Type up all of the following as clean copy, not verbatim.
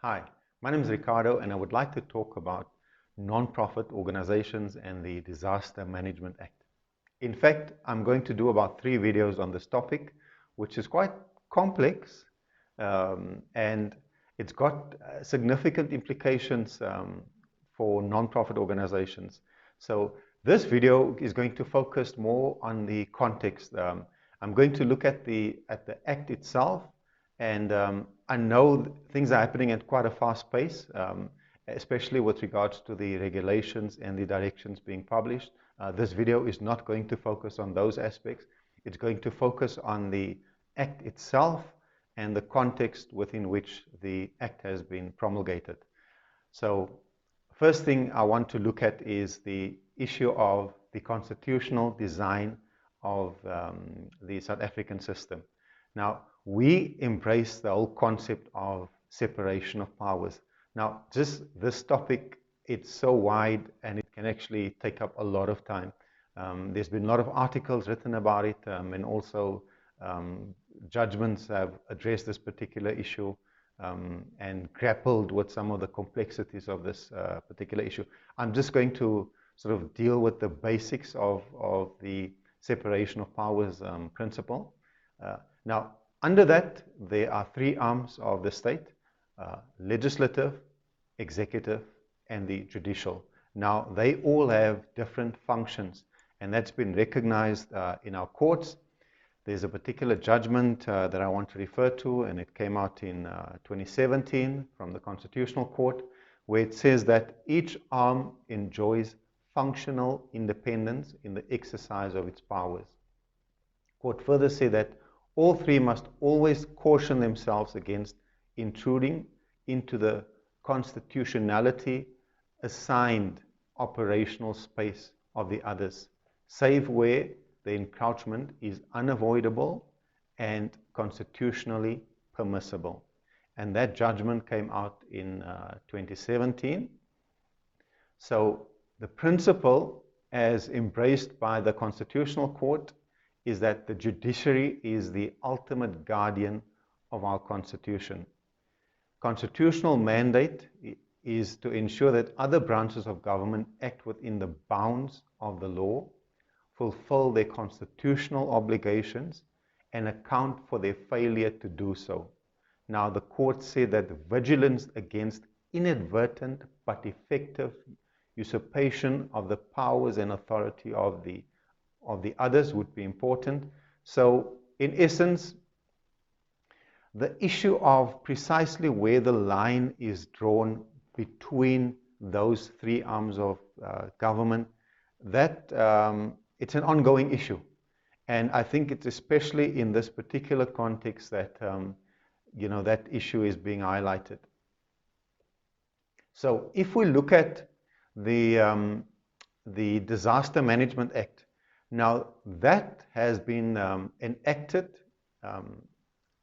Hi, my name is Ricardo and I would like to talk about non-profit organizations and the Disaster Management Act. In fact, I'm going to do about 3 videos on this topic, which is quite complex and it's got significant implications for non-profit organizations. So this video is going to focus more on the context. I'm going to look at the Act itself, and I know things are happening at quite a fast pace, especially with regards to the regulations and the directions being published. This video is not going to focus on those aspects. It's going to focus on the Act itself and the context within which the Act has been promulgated. So, first thing I want to look at is the issue of the constitutional design of the South African system. Now, we embrace the whole concept of separation of powers. Now, just this topic, it's so wide and it can actually take up a lot of time. There's been a lot of articles written about it, and also judgments have addressed this particular issue and grappled with some of the complexities of this particular issue. I'm just going to sort of deal with the basics of the separation of powers principle. Now, under that, there are 3 arms of the state: legislative, executive, and the judicial. Now, they all have different functions, and that's been recognized in our courts. There's a particular judgment that I want to refer to, and it came out in 2017 from the Constitutional Court, where it says that each arm enjoys functional independence in the exercise of its powers. The court further said that all 3 must always caution themselves against intruding into the constitutionality assigned operational space of the others, save where the encroachment is unavoidable and constitutionally permissible. And that judgment came out in 2017. So the principle, as embraced by the Constitutional Court, is that the judiciary is the ultimate guardian of our Constitution. Constitutional mandate is to ensure that other branches of government act within the bounds of the law, fulfill their constitutional obligations, and account for their failure to do so. Now, the court said that vigilance against inadvertent but effective usurpation of the powers and authority of the others would be important. So, in essence, the issue of precisely where the line is drawn between those 3 arms of government, that it's an ongoing issue. And I think it's especially in this particular context that, that issue is being highlighted. So if we look at the Disaster Management Act, now that has been enacted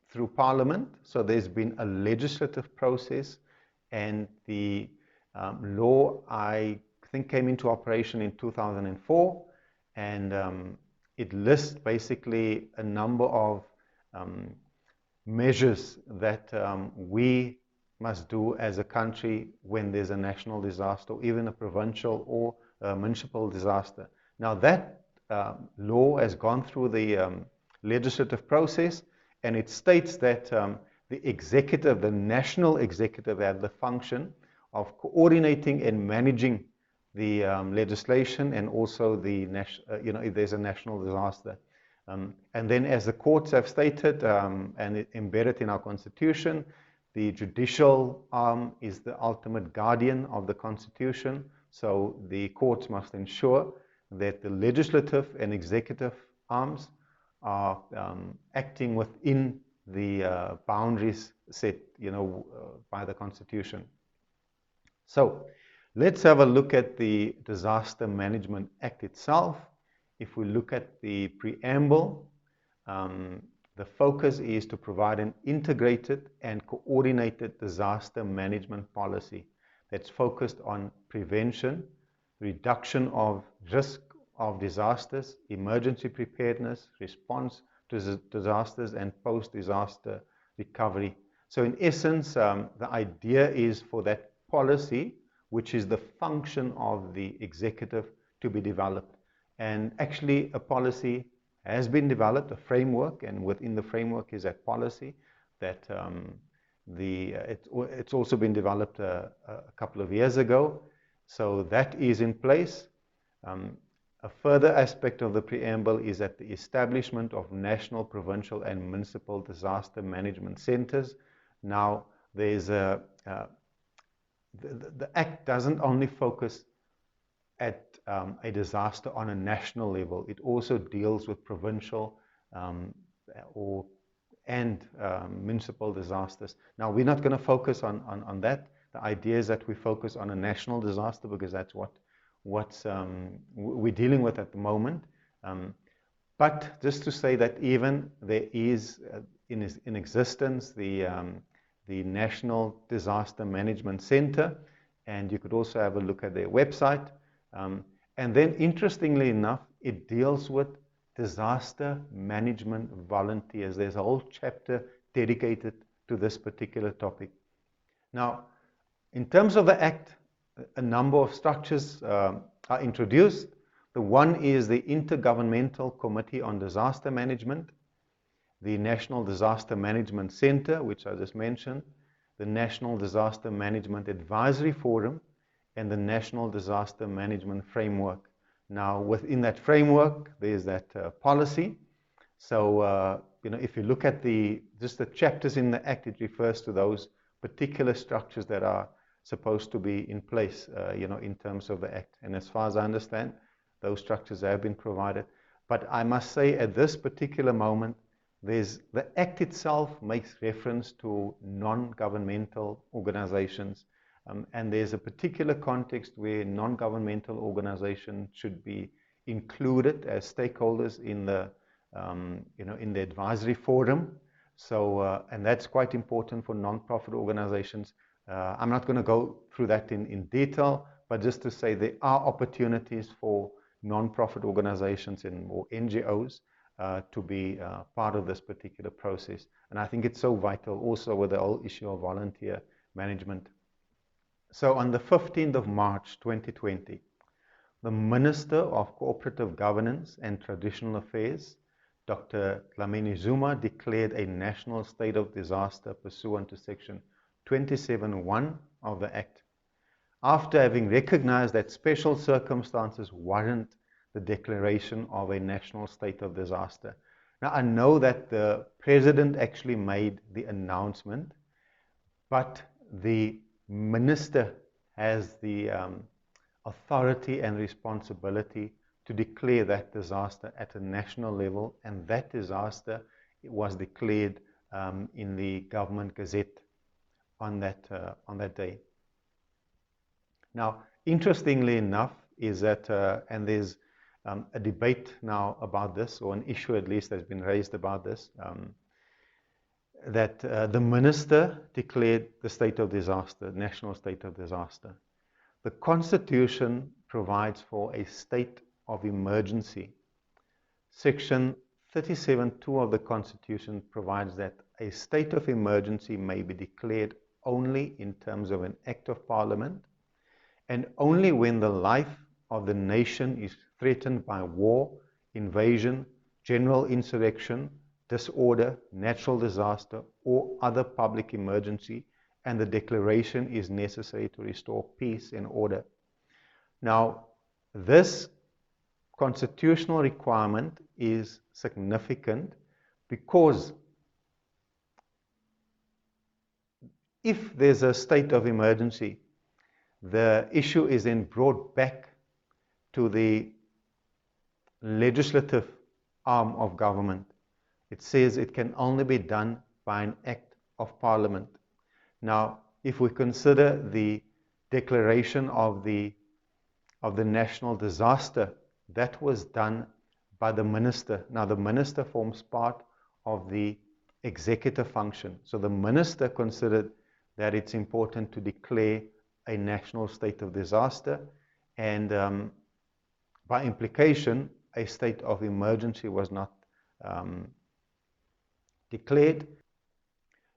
through Parliament. So there's been a legislative process, and the law, I think, came into operation in 2004, and it lists basically a number of measures that we must do as a country when there's a national disaster, or even a provincial or a municipal disaster. Now that law has gone through the legislative process, and it states that the executive, the national executive, have the function of coordinating and managing the legislation, and also the if there's a national disaster. And then, as the courts have stated and embedded in our Constitution, the judicial arm is the ultimate guardian of the Constitution. So the courts must ensure that the legislative and executive arms are acting within the boundaries set, by the Constitution. So let's have a look at the Disaster Management Act itself. If we look at the preamble, the focus is to provide an integrated and coordinated disaster management policy that's focused on prevention, reduction of risk of disasters, emergency preparedness, response to disasters, and post-disaster recovery. So in essence, the idea is for that policy, which is the function of the executive, to be developed. And actually a policy has been developed, a framework, and within the framework is that policy that it's also been developed a couple of years ago. So that is in place. A further aspect of the preamble is that the establishment of national, provincial, and municipal disaster management centers. Now, there's the Act doesn't only focus at a disaster on a national level. It also deals with provincial and municipal disasters. Now, we're not going to focus on that. The idea is that we focus on a national disaster because that's what we're dealing with at the moment. But just to say that even there is in existence the National Disaster Management Center, and you could also have a look at their website. And then, interestingly enough, it deals with disaster management volunteers. There's a whole chapter dedicated to this particular topic. Now, in terms of the Act, a number of structures are introduced. The one is the Intergovernmental Committee on Disaster Management, the National Disaster Management Center, which I just mentioned, the National Disaster Management Advisory Forum, and the National Disaster Management Framework. Now, within that framework, there's that policy. So, if you look at just the chapters in the Act, it refers to those particular structures that are supposed to be in place, in terms of the Act. And as far as I understand, those structures have been provided. But I must say, at this particular moment, the Act itself makes reference to non-governmental organizations. And there's a particular context where non-governmental organizations should be included as stakeholders in the advisory forum. So, and that's quite important for non-profit organizations. I'm not going to go through that in detail, but just to say there are opportunities for non-profit organizations or NGOs to be part of this particular process. And I think it's so vital also with the whole issue of volunteer management. So on the 15th of March 2020, the Minister of Cooperative Governance and Traditional Affairs, Dr. Dlamini Zuma, declared a national state of disaster pursuant to Section 27(1) of the Act, after having recognized that special circumstances warrant the declaration of a national state of disaster. Now, I know that the President actually made the announcement, but the Minister has the authority and responsibility to declare that disaster at a national level, and that disaster was declared in the Government Gazette on that day. Now, interestingly enough, is that, and there's a debate now about this, or an issue at least has been raised about this, that the Minister declared the state of disaster, national state of disaster. The Constitution provides for a state of emergency. Section 37(2) of the Constitution provides that a state of emergency may be declared only in terms of an Act of Parliament, and only when the life of the nation is threatened by war, invasion, general insurrection, disorder, natural disaster, or other public emergency, and the declaration is necessary to restore peace and order. Now, this constitutional requirement is significant because if there's a state of emergency, the issue is then brought back to the legislative arm of government. It says it can only be done by an Act of Parliament. Now, if we consider the declaration of the national disaster, that was done by the Minister. Now, the Minister forms part of the executive function. So the Minister considered that it's important to declare a national state of disaster, and by implication, a state of emergency was not declared.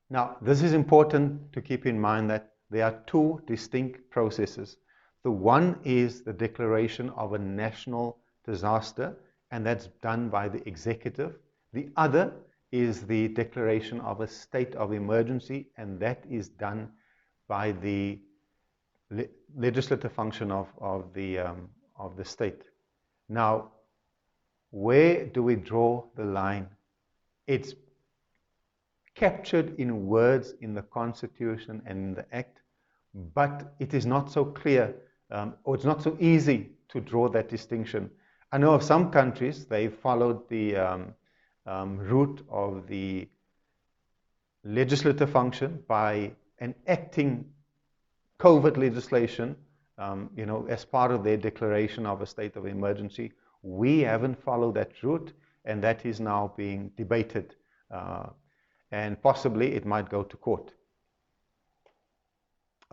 Now, this is important to keep in mind that there are two distinct processes. The one is the declaration of a national disaster, and that's done by the executive. The other is the declaration of a state of emergency, and that is done by the legislative function of the state. Now, where do we draw the line? It's captured in words in the Constitution and in the Act, but it is not so clear, or it's not so easy to draw that distinction. I know of some countries, they followed the route of the legislative function by enacting COVID legislation, as part of their declaration of a state of emergency. We haven't followed that route, and that is now being debated. And possibly it might go to court.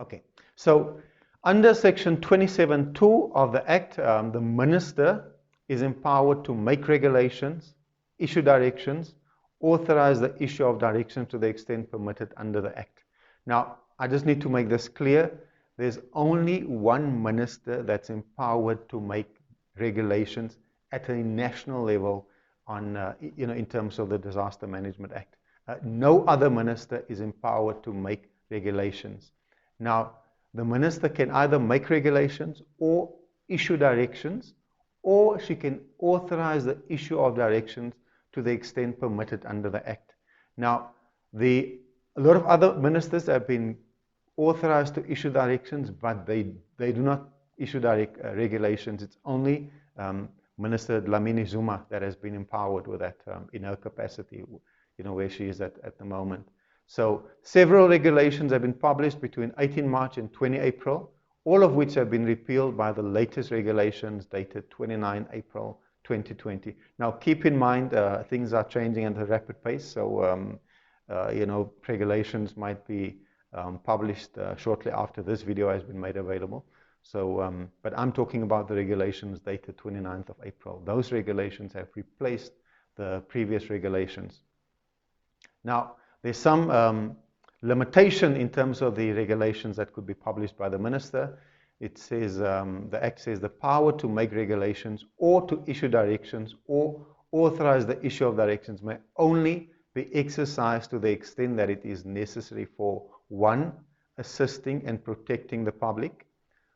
Okay, so under section 27(2) of the Act, the minister is empowered to make regulations, issue directions, authorize the issue of directions to the extent permitted under the Act. Now, I just need to make this clear. There's only one minister that's empowered to make regulations at a national level on, in terms of the Disaster Management Act. No other minister is empowered to make regulations. Now, the minister can either make regulations or issue directions, or she can authorize the issue of directions to the extent permitted under the Act. Now, a lot of other ministers have been authorized to issue directions, but they do not issue regulations. It's only Minister Dlamini Zuma that has been empowered with that in her capacity, where she is at the moment. So several regulations have been published between 18 March and 20 April, all of which have been repealed by the latest regulations dated 29 April 2020. Now, keep in mind, things are changing at a rapid pace, so, regulations might be published shortly after this video has been made available. So, but I'm talking about the regulations dated 29th of April. Those regulations have replaced the previous regulations. Now, there's some limitation in terms of the regulations that could be published by the minister. It says, the Act says the power to make regulations or to issue directions or authorize the issue of directions may only be exercised to the extent that it is necessary for 1, assisting and protecting the public,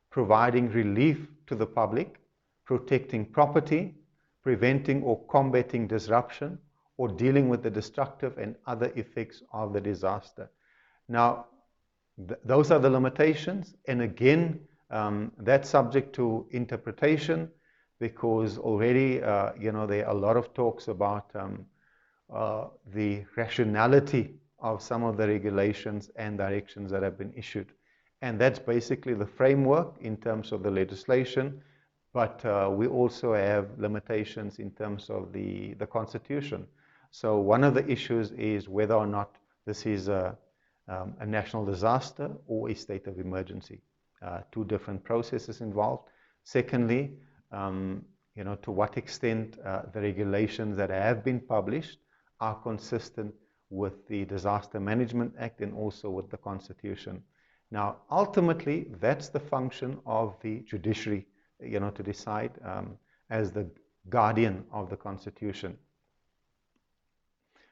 providing relief to the public, protecting property, preventing or combating disruption, or dealing with the destructive and other effects of the disaster. Now, those are the limitations, and again, that's subject to interpretation, because already, there are a lot of talks about the rationality of some of the regulations and directions that have been issued. And that's basically the framework in terms of the legislation, but we also have limitations in terms of the Constitution. So one of the issues is whether or not this is a national disaster or a state of emergency. Two different processes involved. Secondly, to what extent the regulations that have been published are consistent with the Disaster Management Act and also with the Constitution. Now, ultimately, that's the function of the judiciary, to decide as the guardian of the Constitution.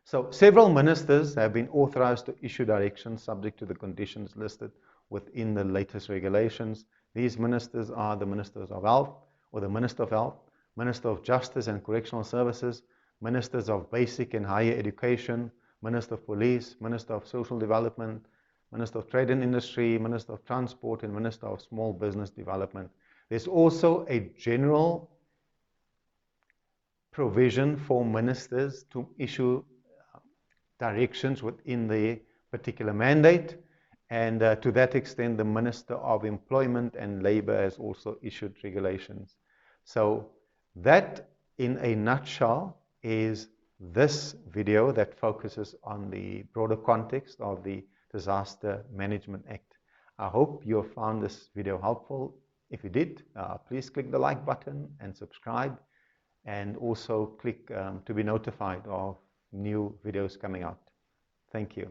So several ministers have been authorized to issue directions subject to the conditions listed within the latest regulations. These ministers are the Ministers of Health, or the Minister of Health, Minister of Justice and Correctional Services, Ministers of Basic and Higher Education, Minister of Police, Minister of Social Development, Minister of Trade and Industry, Minister of Transport, and Minister of Small Business Development. There's also a general provision for ministers to issue directions within the particular mandate, and to that extent the Minister of Employment and Labor has also issued regulations. So that, in a nutshell, is this video that focuses on the broader context of the Disaster Management Act. I hope you have found this video helpful. If you did, please click the like button and subscribe, and also click to be notified of new videos coming out. Thank you.